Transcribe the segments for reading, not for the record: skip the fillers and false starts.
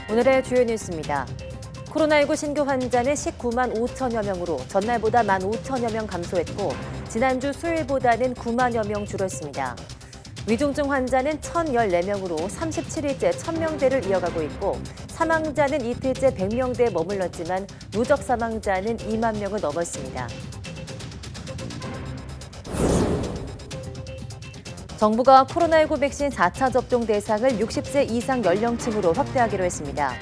오늘의 주요 뉴스입니다. 코로나19 신규 환자는 19만 5천여 명으로 전날보다 1만 5천여 명 감소했고 지난주 수요일보다는 9만여 명 줄었습니다. 위중증 환자는 1,014명으로 37일째 1,000명대를 이어가고 있고 사망자는 이틀째 100명대에 머물렀지만 누적 사망자는 2만 명을 넘었습니다. 정부가 코로나19 백신 4차 접종 대상을 60세 이상 연령층으로 확대하기로 했습니다.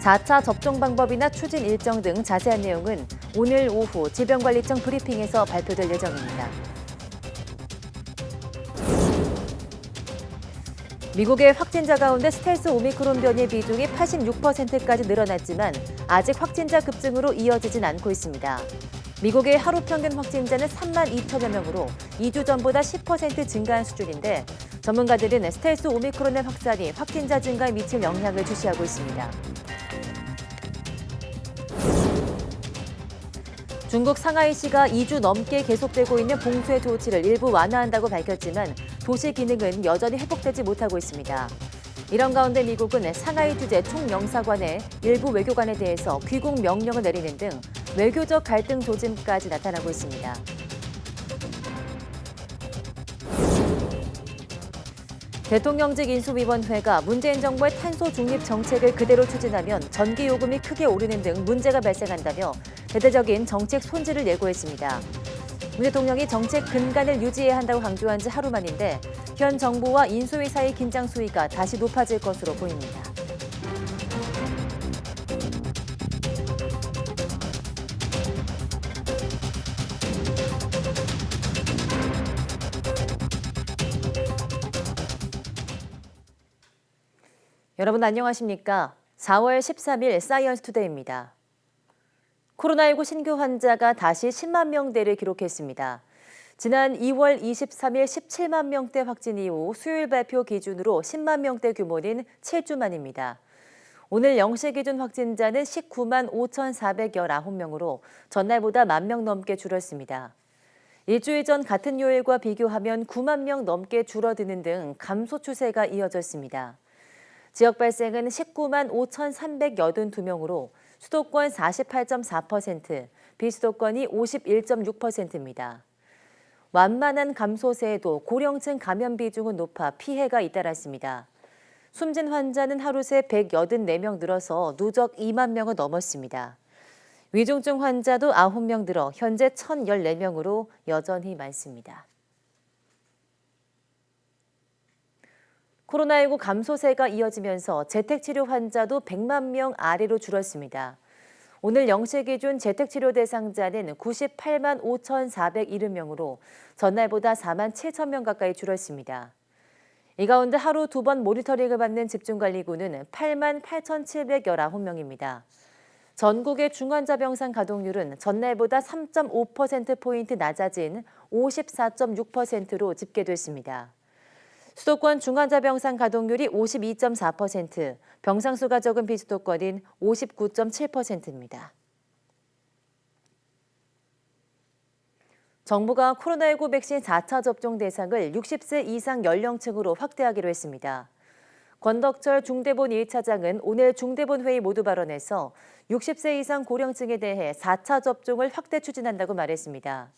4차 접종 방법이나 추진 일정 등 자세한 내용은 오늘 오후 질병관리청 브리핑에서 발표될 예정입니다. 미국의 확진자 가운데 스텔스 오미크론 변이의 비중이 86%까지 늘어났지만 아직 확진자 급증으로 이어지진 않고 있습니다. 미국의 하루 평균 확진자는 3만 2천여 명으로 2주 전보다 10% 증가한 수준인데 전문가들은 스텔스 오미크론의 확산이 확진자 증가에 미칠 영향을 주시하고 있습니다. 중국 상하이시가 2주 넘게 계속되고 있는 봉쇄 조치를 일부 완화한다고 밝혔지만 도시 기능은 여전히 회복되지 못하고 있습니다. 이런 가운데 미국은 상하이 주재 총영사관의 일부 외교관에 대해서 귀국 명령을 내리는 등 외교적 갈등 조짐까지 나타나고 있습니다. 대통령직 인수위원회가 문재인 정부의 탄소 중립 정책을 그대로 추진하면 전기요금이 크게 오르는 등 문제가 발생한다며 대대적인 정책 손질을 예고했습니다. 문 대통령이 정책 근간을 유지해야 한다고 강조한 지 하루 만인데 현 정부와 인수위 사이 긴장 수위가 다시 높아질 것으로 보입니다. 여러분 안녕하십니까? 4월 13일 사이언스 투데이입니다. 코로나19 신규 환자가 다시 10만 명대를 기록했습니다. 지난 2월 23일 17만 명대 확진 이후 수요일 발표 기준으로 10만 명대 규모는 7주 만입니다. 오늘 0시 기준 확진자는 19만 5,419명으로 전날보다 1만 명 넘게 줄었습니다. 일주일 전 같은 요일과 비교하면 9만 명 넘게 줄어드는 등 감소 추세가 이어졌습니다. 지역 발생은 19만 5,382명으로 수도권 48.4%, 비수도권이 51.6%입니다. 완만한 감소세에도 고령층 감염 비중은 높아 피해가 잇따랐습니다. 숨진 환자는 하루 새 184명 늘어서 누적 2만 명을 넘었습니다. 위중증 환자도 9명 늘어 현재 1,014명으로 여전히 많습니다. 코로나19 감소세가 이어지면서 재택치료 환자도 100만 명 아래로 줄었습니다. 오늘 0시 기준 재택치료 대상자는 98만 5,470명으로 전날보다 4만 7천 명 가까이 줄었습니다. 이 가운데 하루 2번 모니터링을 받는 집중관리군은 8만 8,719명입니다. 전국의 중환자병상 가동률은 전날보다 3.5%포인트 낮아진 54.6%로 집계됐습니다. 수도권 중환자병상 가동률이 52.4%, 병상수가 적은 비수도권인 59.7%입니다. 정부가 코로나19 백신 4차 접종 대상을 60세 이상 연령층으로 확대하기로 했습니다. 권덕철 중대본 1차장은 오늘 중대본 회의 모두 발언에서 60세 이상 고령층에 대해 4차 접종을 확대 추진한다고 말했습니다.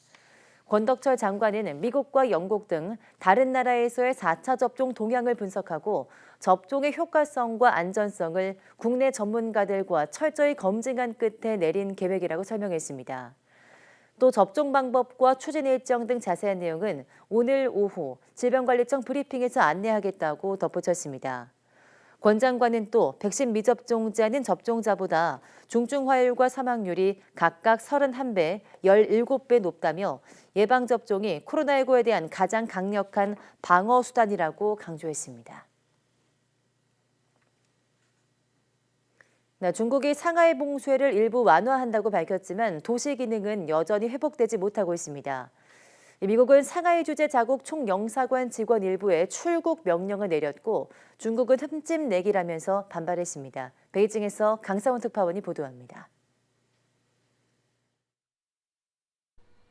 권덕철 장관은 미국과 영국 등 다른 나라에서의 4차 접종 동향을 분석하고 접종의 효과성과 안전성을 국내 전문가들과 철저히 검증한 끝에 내린 계획이라고 설명했습니다. 또 접종 방법과 추진 일정 등 자세한 내용은 오늘 오후 질병관리청 브리핑에서 안내하겠다고 덧붙였습니다. 권 장관은 또 백신 미접종자는 접종자보다 중증 화율과 사망률이 각각 31배, 17배 높다며 예방접종이 코로나19에 대한 가장 강력한 방어 수단이라고 강조했습니다. 중국이 상하이 봉쇄를 일부 완화한다고 밝혔지만 도시 기능은 여전히 회복되지 못하고 있습니다. 미국은 상하이 주재 자국 총영사관 직원 일부에 출국 명령을 내렸고 중국은 흠집 내기라면서 반발했습니다. 베이징에서 강상훈 특파원이 보도합니다.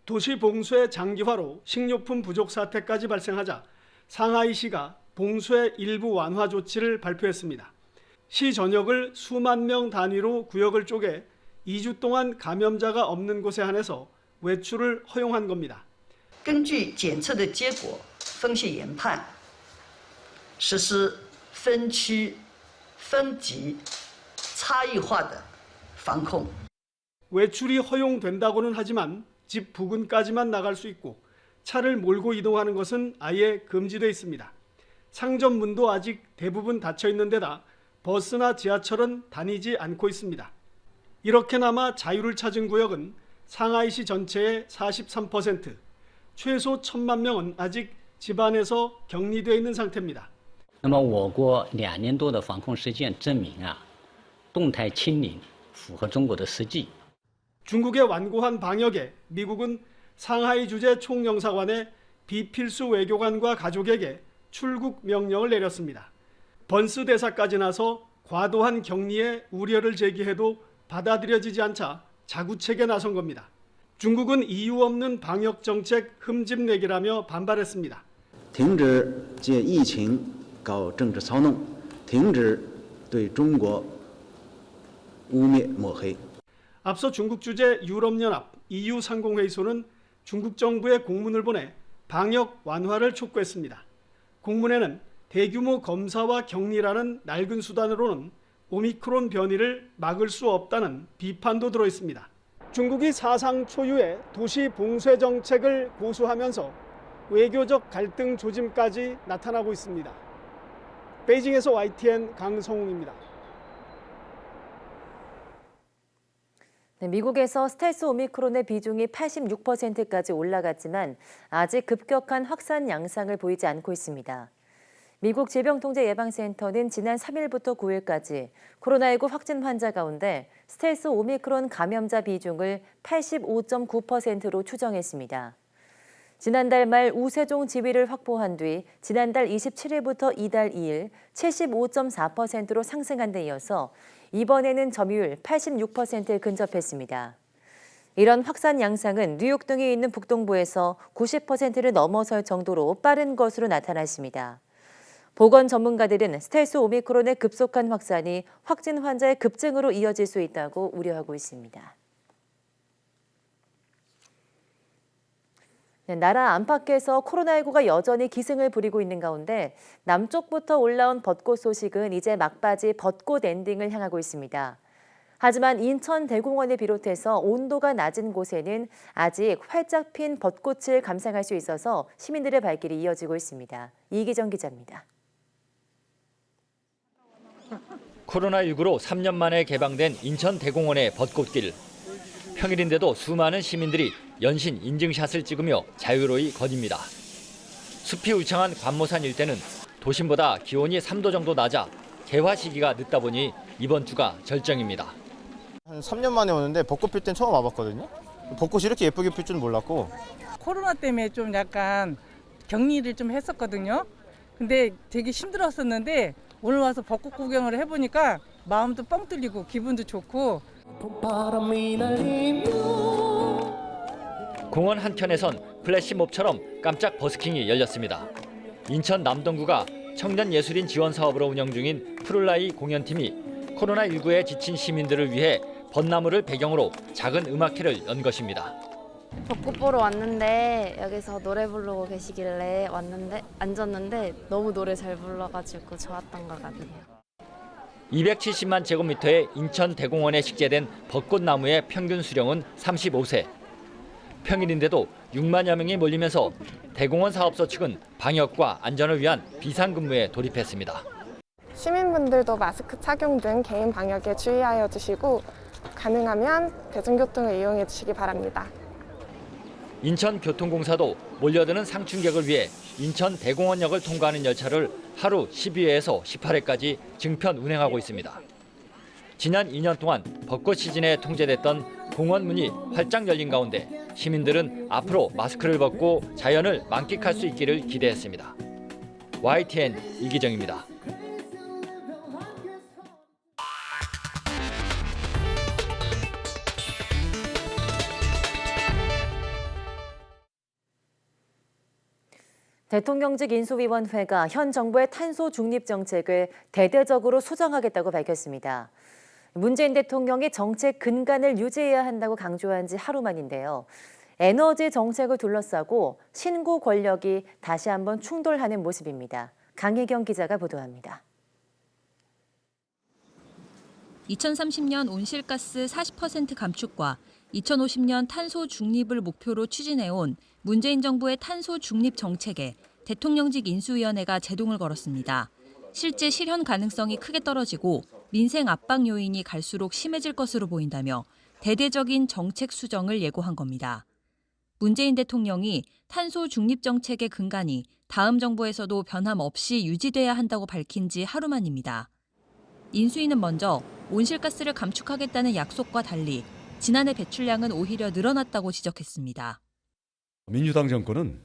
도시 봉쇄 장기화로 식료품 부족 사태까지 발생하자 상하이시가 봉쇄 일부 완화 조치를 발표했습니다. 시 전역을 수만 명 단위로 구역을 쪼개 2주 동안 감염자가 없는 곳에 한해서 외출을 허용한 겁니다. 根据检测的结果分析研判，实施分区、分级、差异化的防控。 외출이 허용된다고는 하지만 집 부근까지만 나갈 수 있고 차를 몰고 이동하는 것은 아예 금지되어 있습니다. 상점문도 아직 대부분 닫혀 있는 데다 버스나 지하철은 다니지 않고 있습니다. 이렇게나마 자유를 찾은 구역은 상하이시 전체의 43%, 최소 1,000만 명은 아직 집안에서 격리되어 있는 상태입니다. 那么我国2年多的防控实践证明动态清零符合中国的实际。 중국의 완고한 방역에 미국은 상하이 주재 총영사관에 비필수 외교관과 가족에게 출국 명령을 내렸습니다. 번스 대사까지 나서 과도한 격리에 우려를 제기해도 받아들여지지 않자 자구책에 나선 겁니다. 중국은 이유 없는 방역 정책 흠집내기라며 반발했습니다. 停止借疫情搞政治操弄，停止对中国污蔑抹黑。 앞서 중국 주재 유럽연합 EU 상공회의소는 중국 정부에 공문을 보내 방역 완화를 촉구했습니다. 공문에는 대규모 검사와 격리라는 낡은 수단으로는 오미크론 변이를 막을 수 없다는 비판도 들어 있습니다. 중국이 사상 초유의 도시 봉쇄 정책을 고수하면서 외교적 갈등 조짐까지 나타나고 있습니다. 베이징에서 YTN 강성웅입니다. 네, 미국에서 스텔스 오미크론의 비중이 86%까지 올라갔지만 아직 급격한 확산 양상을 보이지 않고 있습니다. 미국 질병통제예방센터는 지난 3일부터 9일까지 코로나19 확진 환자 가운데 스텔스 오미크론 감염자 비중을 85.9%로 추정했습니다. 지난달 말 우세종 지위를 확보한 뒤 지난달 27일부터 이달 2일 75.4%로 상승한 데 이어서 이번에는 점유율 86%에 근접했습니다. 이런 확산 양상은 뉴욕 등에 있는 북동부에서 90%를 넘어설 정도로 빠른 것으로 나타났습니다. 보건 전문가들은 스텔스 오미크론의 급속한 확산이 확진 환자의 급증으로 이어질 수 있다고 우려하고 있습니다. 나라 안팎에서 코로나19가 여전히 기승을 부리고 있는 가운데 남쪽부터 올라온 벚꽃 소식은 이제 막바지 벚꽃 엔딩을 향하고 있습니다. 하지만 인천 대공원을 비롯해서 온도가 낮은 곳에는 아직 활짝 핀 벚꽃을 감상할 수 있어서 시민들의 발길이 이어지고 있습니다. 이기정 기자입니다. 코로나19로 3년 만에 개방된 인천 대공원의 벚꽃길. 평일인데도 수많은 시민들이 연신 인증샷을 찍으며 자유로이 거닙니다. 숲이 울창한 관모산 일대는 도심보다 기온이 3도 정도 낮아 개화 시기가 늦다 보니 이번 주가 절정입니다. 한 3년 만에 오는데 벚꽃 필 땐 처음 와봤거든요. 벚꽃이 이렇게 예쁘게 필 줄은 몰랐고. 코로나 때문에 좀 약간 격리를 좀 했었거든요. 근데 되게 힘들었었는데 오늘 와서 벚꽃 구경을 해보니까 마음도 뻥 뚫리고 기분도 좋고. 공원 한켠에선 플래시몹처럼 깜짝 버스킹이 열렸습니다. 인천 남동구가 청년예술인 지원 사업으로 운영 중인 푸를라이 공연팀이 코로나19에 지친 시민들을 위해 벚나무를 배경으로 작은 음악회를 연 것입니다. 벚꽃 보러 왔는데 여기서 노래 부르고 계시길래 왔는데 앉았는데 너무 노래 잘 불러가지고 좋았던 것 같네요. 270만 제곱미터의 인천 대공원에 식재된 벚꽃나무의 평균 수령은 35세. 평일인데도 6만여 명이 몰리면서 대공원 사업소 측은 방역과 안전을 위한 비상근무에 돌입했습니다. 시민분들도 마스크 착용 등 개인 방역에 주의하여 주시고 가능하면 대중교통을 이용해 주시기 바랍니다. 인천교통공사도 몰려드는 상충객을 위해 인천 대공원역을 통과하는 열차를 하루 12회에서 18회까지 증편 운행하고 있습니다. 지난 2년 동안 벚꽃 시즌에 통제됐던 공원 문이 활짝 열린 가운데 시민들은 앞으로 마스크를 벗고 자연을 만끽할 수 있기를 기대했습니다. YTN 이기정입니다. 대통령직 인수위원회가 현 정부의 탄소 중립 정책을 대대적으로 수정하겠다고 밝혔습니다. 문재인 대통령이 정책 근간을 유지해야 한다고 강조한 지 하루 만인데요. 에너지 정책을 둘러싸고 신구 권력이 다시 한번 충돌하는 모습입니다. 강혜경 기자가 보도합니다. 2030년 온실가스 40% 감축과 2050년 탄소 중립을 목표로 추진해온 문재인 정부의 탄소 중립 정책에 대통령직 인수위원회가 제동을 걸었습니다. 실제 실현 가능성이 크게 떨어지고 민생 압박 요인이 갈수록 심해질 것으로 보인다며 대대적인 정책 수정을 예고한 겁니다. 문재인 대통령이 탄소 중립 정책의 근간이 다음 정부에서도 변함없이 유지돼야 한다고 밝힌 지 하루 만입니다. 인수위는 먼저 온실가스를 감축하겠다는 약속과 달리 지난해 배출량은 오히려 늘어났다고 지적했습니다. 민주당 정권은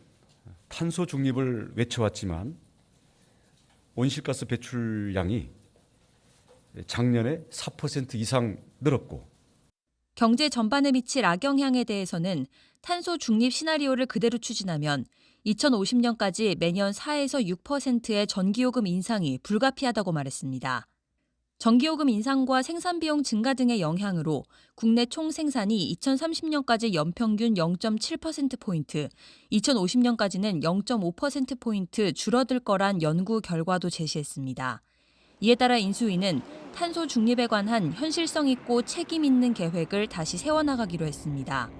탄소 중립을 외쳐왔지만 온실가스 배출량이 작년에 4% 이상 늘었고 경제 전반에 미칠 악영향에 대해서는 탄소 중립 시나리오를 그대로 추진하면 2050년까지 매년 4에서 6%의 전기요금 인상이 불가피하다고 말했습니다. 전기요금 인상과 생산비용 증가 등의 영향으로 국내 총 생산이 2030년까지 연평균 0.7%포인트, 2050년까지는 0.5%포인트 줄어들 거란 연구 결과도 제시했습니다. 이에 따라 인수위는 탄소 중립에 관한 현실성 있고 책임 있는 계획을 다시 세워나가기로 했습니다.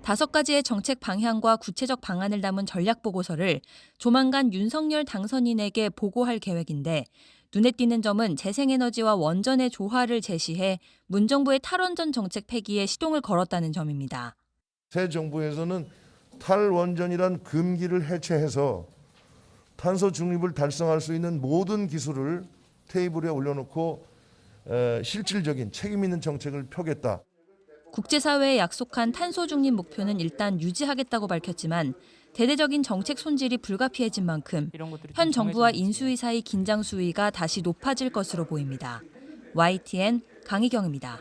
5가지의 정책 방향과 구체적 방안을 담은 전략보고서를 조만간 윤석열 당선인에게 보고할 계획인데 눈에 띄는 점은 재생에너지와 원전의 조화를 제시해 문정부의 탈원전 정책 폐기에 시동을 걸었다는 점입니다. 새 정부에서는 탈원전이란 금기를 해체해서 탄소 중립을 달성할 수 있는 모든 기술을 테이블에 올려놓고 실질적인 책임 있는 정책을 펴겠다. 국제사회에 약속한 탄소 중립 목표는 일단 유지하겠다고 밝혔지만 대대적인 정책 손질이 불가피해진 만큼 현 정부와 인수위 사이 긴장 수위가 다시 높아질 것으로 보입니다. YTN 강희경입니다.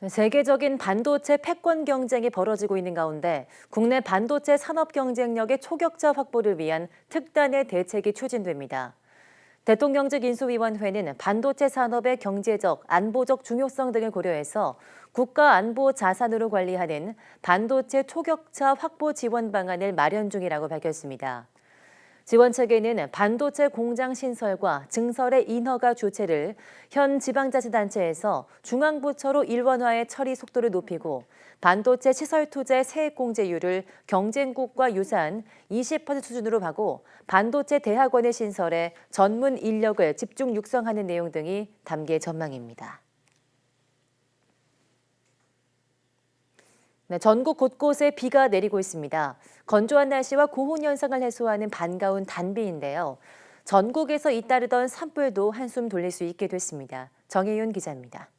세계적인 반도체 패권 경쟁이 벌어지고 있는 가운데 국내 반도체 산업 경쟁력의 초격자 확보를 위한 특단의 대책이 추진됩니다. 대통령직 인수위원회는 반도체 산업의 경제적, 안보적 중요성 등을 고려해서 국가 안보 자산으로 관리하는 반도체 초격차 확보 지원 방안을 마련 중이라고 밝혔습니다. 지원체계는 반도체 공장 신설과 증설의 인허가 주체를 현 지방자치단체에서 중앙부처로 일원화해 처리 속도를 높이고 반도체 시설 투자의 세액 공제율을 경쟁국과 유사한 20% 수준으로 하고 반도체 대학원의 신설에 전문 인력을 집중 육성하는 내용 등이 담길 전망입니다. 네, 전국 곳곳에 비가 내리고 있습니다. 건조한 날씨와 고온 현상을 해소하는 반가운 단비인데요. 전국에서 잇따르던 산불도 한숨 돌릴 수 있게 됐습니다. 정혜윤 기자입니다.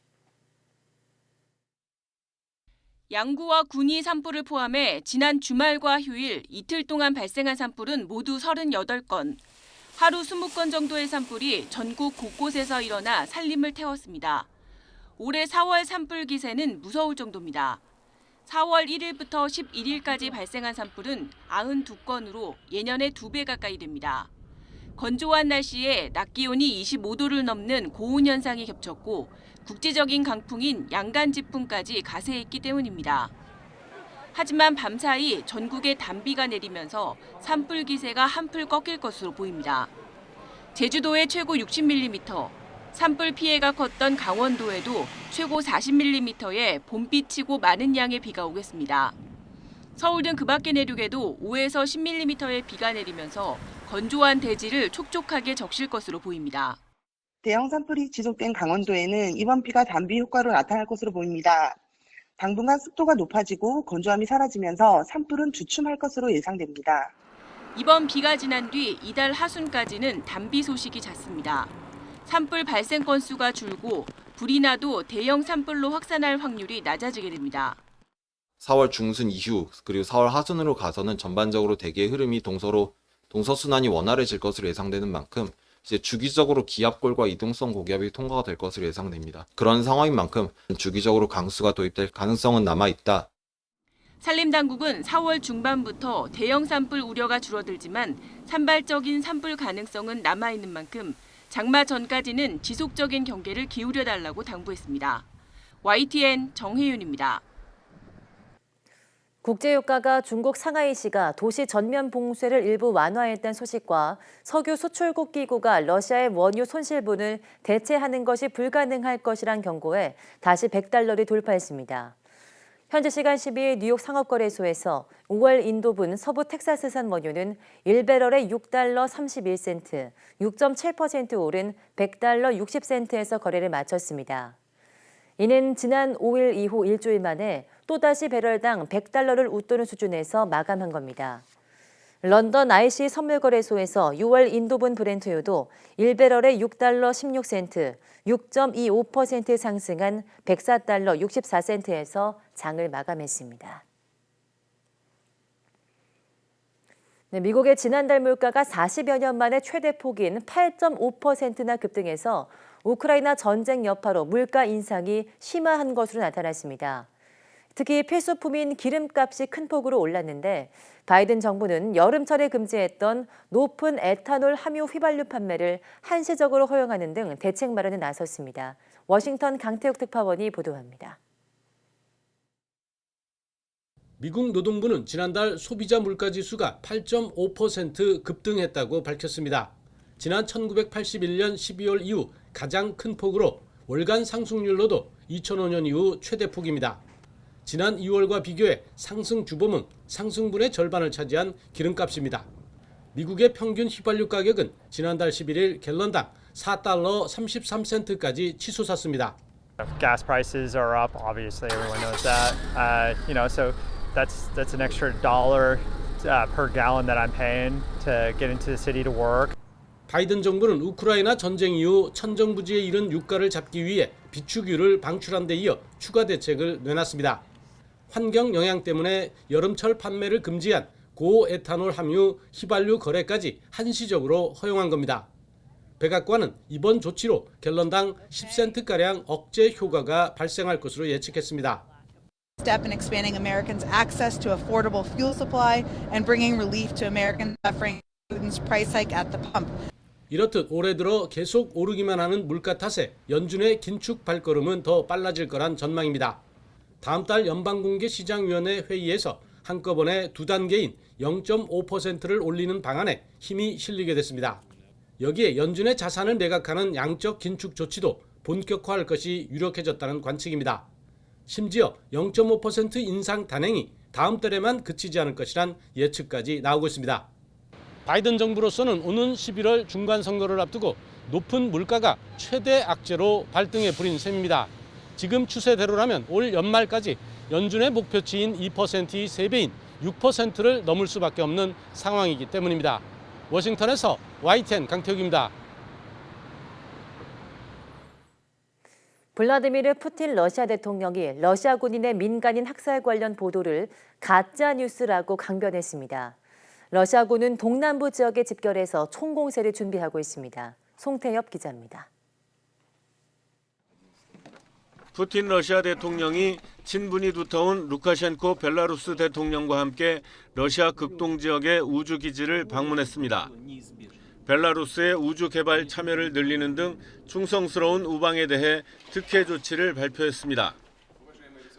양구와 군위 산불을 포함해 지난 주말과 휴일 이틀 동안 발생한 산불은 모두 38건. 하루 20건 정도의 산불이 전국 곳곳에서 일어나 살림을 태웠습니다. 올해 4월 산불 기세는 무서울 정도입니다. 4월 1일부터 11일까지 발생한 산불은 92건으로 예년의 2배 가까이 됩니다. 건조한 날씨에 낮 기온이 25도를 넘는 고온 현상이 겹쳤고 국제적인 강풍인 양간지풍까지 가세했기 때문입니다. 하지만 밤사이 전국에 단비가 내리면서 산불 기세가 한풀 꺾일 것으로 보입니다. 제주도에 최고 60mm, 산불 피해가 컸던 강원도에도 최고 40mm의 봄비치고 많은 양의 비가 오겠습니다. 서울 등 그 밖의 내륙에도 5에서 10mm의 비가 내리면서 건조한 대지를 촉촉하게 적실 것으로 보입니다. 대형 산불이 지속된 강원도에는 이번 비가 단비 효과로 나타날 것으로 보입니다. 당분간 습도가 높아지고 건조함이 사라지면서 산불은 주춤할 것으로 예상됩니다. 이번 비가 지난 뒤 이달 하순까지는 단비 소식이 잦습니다. 산불 발생 건수가 줄고 불이 나도 대형 산불로 확산할 확률이 낮아지게 됩니다. 4월 중순 이후 그리고 4월 하순으로 가서는 전반적으로 대기의 흐름이 동서순환이 원활해질 것으로 예상되는 만큼 이제 주기적으로 기압골과 이동성 고기압이 통과가 될 것으로 예상됩니다. 그런 상황인 만큼 주기적으로 강수가 도입될 가능성은 남아있다. 산림당국은 4월 중반부터 대형 산불 우려가 줄어들지만 산발적인 산불 가능성은 남아있는 만큼 장마 전까지는 지속적인 경계를 기울여달라고 당부했습니다. YTN 정혜윤입니다. 국제유가가 중국 상하이시가 도시 전면 봉쇄를 일부 완화했다는 소식과 석유 수출국 기구가 러시아의 원유 손실분을 대체하는 것이 불가능할 것이란 경고에 다시 $100를 돌파했습니다. 현지 시간 12일 뉴욕 상업거래소에서 5월 인도분 서부 텍사스산 원유는 1배럴에 $6.31, 6.7% 오른 $100 60센트에서 거래를 마쳤습니다. 이는 지난 5일 이후 일주일 만에 또다시 배럴당 $100를 웃도는 수준에서 마감한 겁니다. 런던 IC 선물거래소에서 6월 인도분 브렌트유도 1배럴에 $6.16, 6.25% 상승한 $104 64센트에서 장을 마감했습니다. 미국의 지난달 물가가 40여 년 만에 최대폭인 8.5%나 급등해서 우크라이나 전쟁 여파로 물가 인상이 심화한 것으로 나타났습니다. 특히 필수품인 기름값이 큰 폭으로 올랐는데 바이든 정부는 여름철에 금지했던 높은 에탄올 함유 휘발유 판매를 한시적으로 허용하는 등 대책 마련에 나섰습니다. 워싱턴 강태욱 특파원이 보도합니다. 미국 노동부는 지난달 소비자 물가지수가 8.5% 급등했다고 밝혔습니다. 지난 1981년 12월 이후 가장 큰 폭으로 월간 상승률로도 2005년 이후 최대폭입니다. 지난 2월과 비교해 상승 주범은 상승분의 절반을 차지한 기름값입니다. 미국의 평균 휘발유 가격은 지난달 11일 갤런당 $4 33센트까지 치솟았습니다. Gas prices are up, obviously everyone knows that. So that's an extra $1 per gallon that I'm paying to get into the city to work. 바이든 정부는 우크라이나 전쟁 이후 천정부지에 이른 유가를 잡기 위해 비축유를 방출한 데 이어 추가 대책을 내놨습니다. 환경 영향 때문에 여름철 판매를 금지한 고에탄올 함유 휘발유 거래까지 한시적으로 허용한 겁니다. 백악관은 이번 조치로 갤런당 10센트가량 억제 효과가 발생할 것으로 예측했습니다. Step in expanding Americans' access to affordable fuel supply and bringing relief to Americans suffering Putin's price hike at the pump. 이렇듯 올해 들어 계속 오르기만 하는 물가 탓에 연준의 긴축 발걸음은 더 빨라질 거란 전망입니다. 다음 달 연방공개시장위원회 회의에서 한꺼번에 두 단계인 0.5%를 올리는 방안에 힘이 실리게 됐습니다. 여기에 연준의 자산을 매각하는 양적 긴축 조치도 본격화할 것이 유력해졌다는 관측입니다. 심지어 0.5% 인상 단행이 다음 달에만 그치지 않을 것이란 예측까지 나오고 있습니다. 바이든 정부로서는 오는 11월 중간선거를 앞두고 높은 물가가 최대 악재로 발등에 불인 셈입니다. 지금 추세대로라면 올 연말까지 연준의 목표치인 2%의 3배인 6%를 넘을 수밖에 없는 상황이기 때문입니다. 워싱턴에서 YTN 강태욱입니다. 블라디미르 푸틴 러시아 대통령이 러시아 군인의 민간인 학살 관련 보도를 가짜 뉴스라고 강변했습니다. 러시아군은 동남부 지역에 집결해서 총공세를 준비하고 있습니다. 송태엽 기자입니다. 푸틴 러시아 대통령이 친분이 두터운 루카셴코 벨라루스 대통령과 함께 러시아 극동 지역의 우주기지를 방문했습니다. 벨라루스의 우주 개발 참여를 늘리는 등 충성스러운 우방에 대해 특혜 조치를 발표했습니다.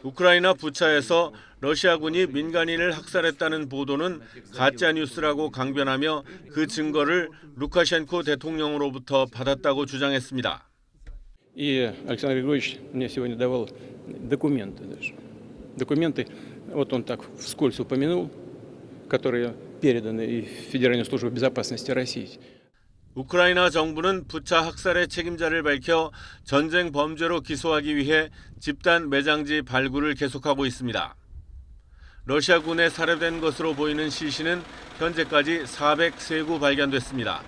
우크라이나 부차에서 러시아군이 민간인을 학살했다는 보도는 가짜뉴스라고 강변하며 그 증거를 루카셴코 대통령으로부터 받았다고 주장했습니다. И Александр Григорьевич мне сегодня давал документы даже. Документы, вот он так вскользь упомянул, которые переданы и Федеральной службе безопасности России. 우크라이나 정부는 부차 학살의 책임자를 밝혀 전쟁 범죄로 기소하기 위해 집단 매장지 발굴을 계속하고 있습니다. 러시아군에 살해된 것으로 보이는 시신은 현재까지 403구 발견됐습니다.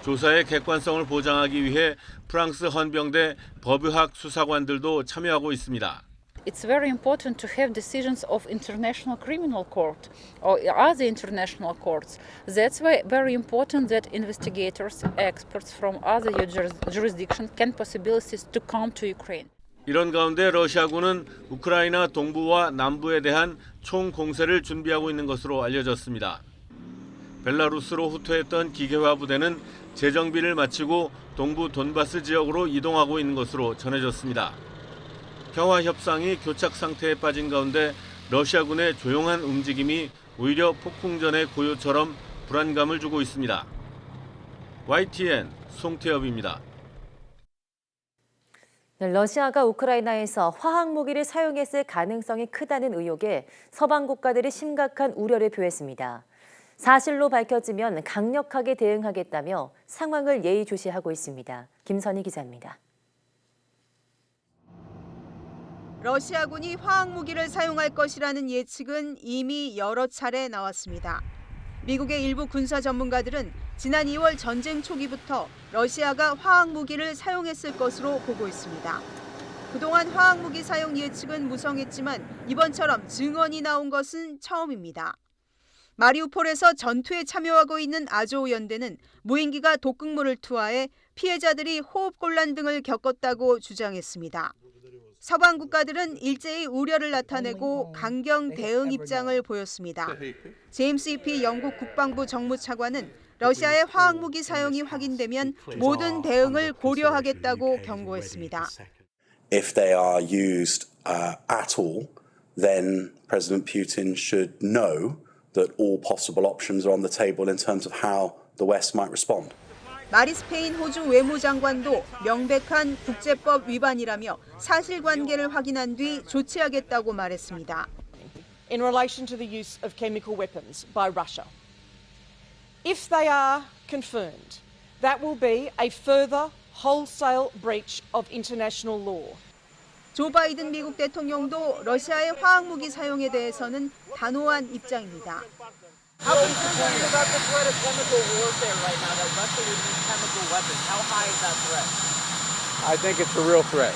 조사의 객관성을 보장하기 위해 프랑스 헌병대 법의학 수사관들도 참여하고 있습니다. It's very important to have decisions of International Criminal Court or other international courts. That's why very important that investigators, experts from other jurisdictions can possibilities to come to Ukraine. 이런 가운데 러시아군은 우크라이나 동부와 남부에 대한 총 공세를 준비하고 있는 것으로 알려졌습니다. 벨라루스로 후퇴했던 기계화 부대는 재정비를 마치고 동부 돈바스 지역으로 이동하고 있는 것으로 전해졌습니다. 평화 협상이 교착 상태에 빠진 가운데 러시아군의 조용한 움직임이 오히려 폭풍전의 고요처럼 불안감을 주고 있습니다. YTN 송태엽입니다. 러시아가 우크라이나에서 화학 무기를 사용했을 가능성이 크다는 의혹에 서방 국가들이 심각한 우려를 표했습니다. 사실로 밝혀지면 강력하게 대응하겠다며 상황을 예의주시하고 있습니다. 김선희 기자입니다. 러시아군이 화학무기를 사용할 것이라는 예측은 이미 여러 차례 나왔습니다. 미국의 일부 군사 전문가들은 지난 2월 전쟁 초기부터 러시아가 화학무기를 사용했을 것으로 보고 있습니다. 그동안 화학무기 사용 예측은 무성했지만 이번처럼 증언이 나온 것은 처음입니다. 마리우폴에서 전투에 참여하고 있는 아조우 연대는 무인기가 독극물을 투하해 피해자들이 호흡곤란 등을 겪었다고 주장했습니다. 서방 국가들은 일제히 우려를 나타내고 강경 대응 입장을 보였습니다. 제임스 이피 영국 국방부 정무차관은 러시아의 화학무기 사용이 확인되면 모든 대응을 고려하겠다고 경고했습니다. If they are used at all, then President Putin should know that all possible options are on the table in terms of how the West might respond. 마리스페인 호주 외무장관도 명백한 국제법 위반이라며 사실관계를 확인한 뒤 조치하겠다고 말했습니다. In relation to the use of chemical weapons by Russia. If they are confirmed, that will be a further wholesale breach of international law. 조 바이든 미국 대통령도 러시아의 화학무기 사용에 대해서는 단호한 입장입니다. How concerned about the threat of chemical warfare right now that Russia would use chemical weapons? How high is that threat? I think it's a real threat.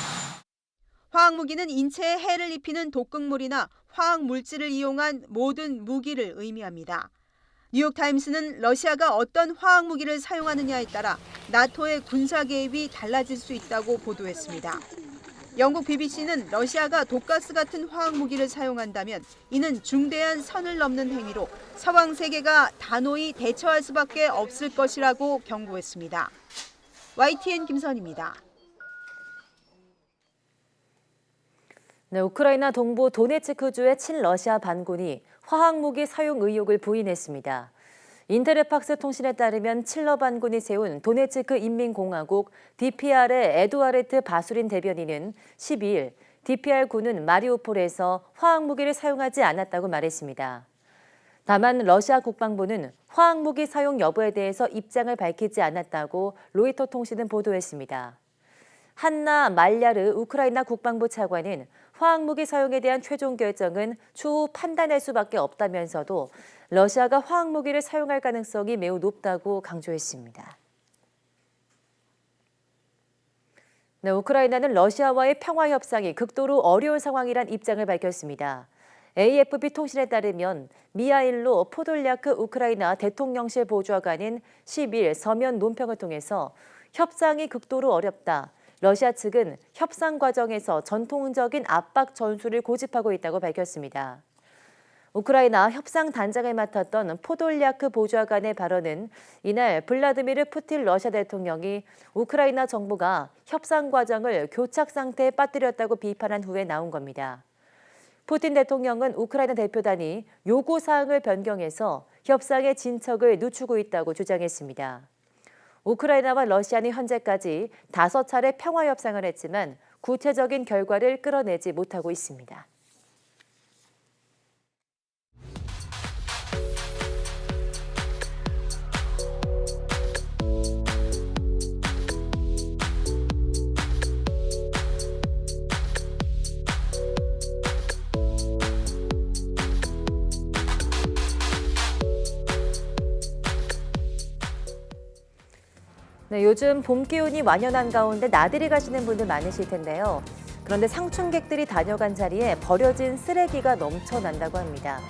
화학무기는 인체에 해를 입히는 독극물이나 화학물질을 이용한 모든 무기를 의미합니다. 뉴욕타임스는 러시아가 어떤 화학무기를 사용하느냐에 따라 나토의 군사 개입이 달라질 수 있다고 보도했습니다. 영국 BBC는 러시아가 독가스 같은 화학무기를 사용한다면 이는 중대한 선을 넘는 행위로 서방 세계가 단호히 대처할 수밖에 없을 것이라고 경고했습니다. YTN 김선희입니다. 네, 우크라이나 동부 도네츠크주의 친러시아 반군이 화학무기 사용 의혹을 부인했습니다. 인테르팍스 통신에 따르면 칠러 반군이 세운 도네츠크 인민공화국 DPR의 에두아르트 바수린 대변인은 12일 DPR군은 마리우폴에서 화학무기를 사용하지 않았다고 말했습니다. 다만 러시아 국방부는 화학무기 사용 여부에 대해서 입장을 밝히지 않았다고 로이터 통신은 보도했습니다. 한나 말야르 우크라이나 국방부 차관은 화학무기 사용에 대한 최종 결정은 추후 판단할 수밖에 없다면서도 러시아가 화학무기를 사용할 가능성이 매우 높다고 강조했습니다. 네, 우크라이나는 러시아와의 평화 협상이 극도로 어려운 상황이란 입장을 밝혔습니다. AFP 통신에 따르면 미하일로 포돌리아크 우크라이나 대통령실 보좌관은 10일 서면 논평을 통해서 협상이 극도로 어렵다. 러시아 측은 협상 과정에서 전통적인 압박 전술을 고집하고 있다고 밝혔습니다. 우크라이나 협상 단장을 맡았던 포돌리아크 보좌관의 발언은 이날 블라디미르 푸틴 러시아 대통령이 우크라이나 정부가 협상 과정을 교착 상태에 빠뜨렸다고 비판한 후에 나온 겁니다. 푸틴 대통령은 우크라이나 대표단이 요구 사항을 변경해서 협상의 진척을 늦추고 있다고 주장했습니다. 우크라이나와 러시아는 현재까지 5차례 평화 협상을 했지만 구체적인 결과를 끌어내지 못하고 있습니다. 네, 요즘 봄 기운이 완연한 가운데 나들이 가시는 분들 많으실 텐데요. 그런데 상춘객들이 다녀간 자리에 버려진 쓰레기가 넘쳐난다고 합니다.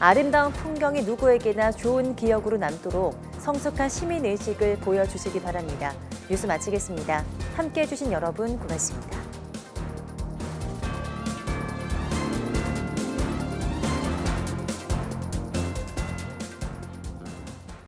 아름다운 풍경이 누구에게나 좋은 기억으로 남도록 성숙한 시민의식을 보여주시기 바랍니다. 뉴스 마치겠습니다. 함께해 주신 여러분 고맙습니다.